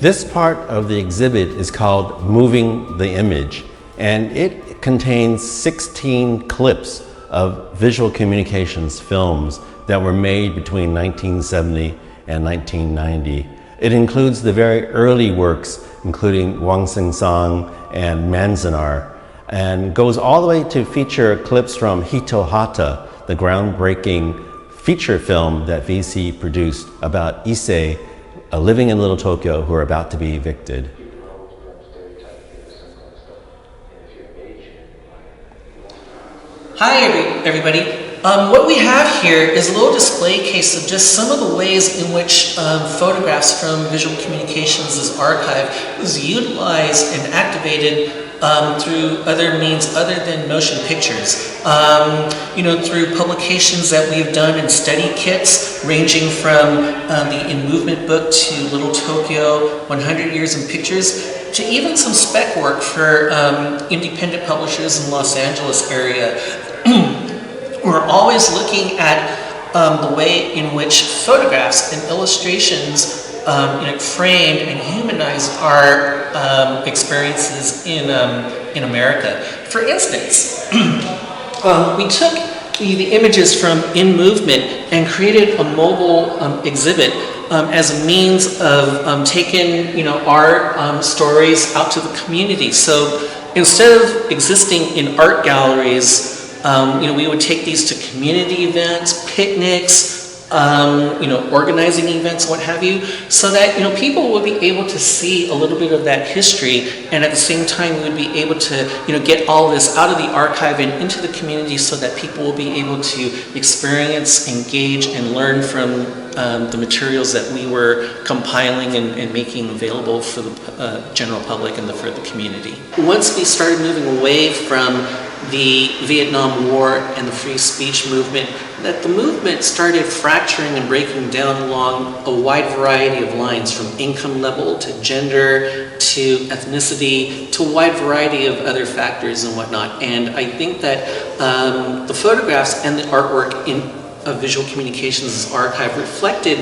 This part of the exhibit is called Moving the Image, and it contains 16 clips of visual communications films that were made between 1970 and 1990. It includes the very early works, including Wong and Manzanar, and goes all the way to feature clips from Hito Hata, the groundbreaking feature film that VC produced about Issei living in Little Tokyo who are about to be evicted. Hi everybody. What we have here is a little display case of just some of the ways in which photographs from Visual Communications' archive is utilized and activated through other means other than motion pictures. Through publications that we've done in study kits, ranging from the In Movement book to Little Tokyo, 100 Years in Pictures, to even some spec work for independent publishers in Los Angeles area. We're always looking at the way in which photographs and illustrations framed and humanized our experiences in America. For instance, we took the images from In Movement and created a mobile exhibit as a means of taking our stories out to the community. So instead of existing in art galleries, we would take these to community events, picnics, organizing events, what have you, so that people would be able to see a little bit of that history, and at the same time we would be able to get all this out of the archive and into the community, so that people will be able to experience, engage, and learn from the materials that we were compiling and making available for the general public and for the community. Once we started moving away from the Vietnam War and the free speech movement, that the movement started fracturing and breaking down along a wide variety of lines, from income level to gender to ethnicity to a wide variety of other factors and whatnot. And I think that the photographs and the artwork in Visual Communications' archive reflected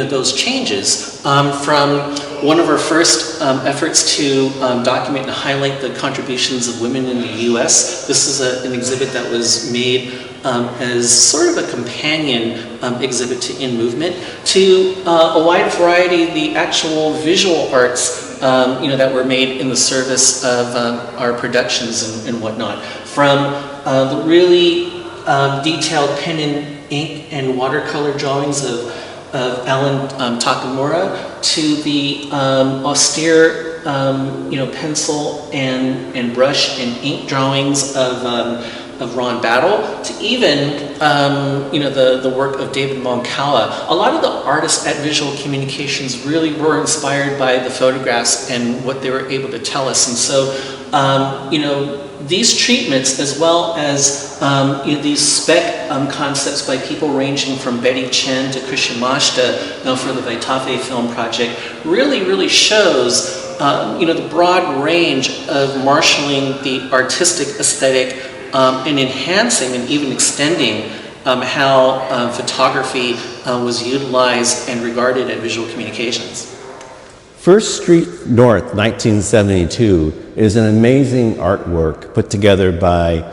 those changes. From one of our first efforts to document and highlight the contributions of women in the US. This is an exhibit that was made as sort of a companion exhibit to In Movement, to a wide variety of the actual visual arts that were made in the service of our productions and whatnot. From the really detailed pen and ink and watercolor drawings of Alan Takamura, to the austere pencil and brush and ink drawings of Ron Battle, to even the work of David Monkawa. A lot of the artists at Visual Communications really were inspired by the photographs and what they were able to tell us. And so these treatments, as well as these spec concepts by people ranging from Betty Chen to Christian Mashta, for the Vaitafe Film Project, really shows the broad range of marshaling the artistic aesthetic and enhancing and even extending how photography was utilized and regarded at Visual Communications. First Street North, 1972, is an amazing artwork put together by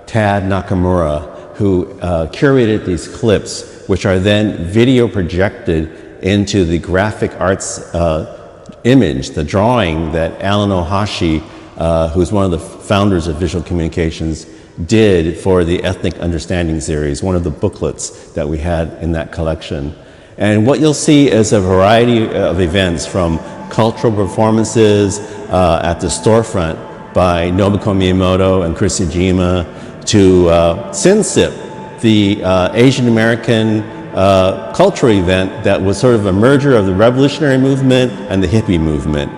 Tad Nakamura, who curated these clips, which are then video projected into the graphic arts image, the drawing that Alan Ohashi, who's one of the founders of Visual Communications, did for the Ethnic Understanding series, one of the booklets that we had in that collection. And what you'll see is a variety of events, from cultural performances at the storefront by Nobuko Miyamoto and Chris Ujima, to Sinsip, the Asian American cultural event that was sort of a merger of the revolutionary movement and the hippie movement,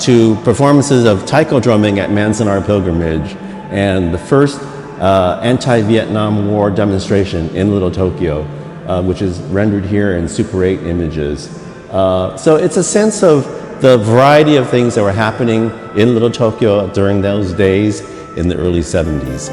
to performances of taiko drumming at Manzanar Pilgrimage, and the first anti-Vietnam War demonstration in Little Tokyo, which is rendered here in Super 8 images. So it's a sense of the variety of things that were happening in Little Tokyo during those days in the early 70s.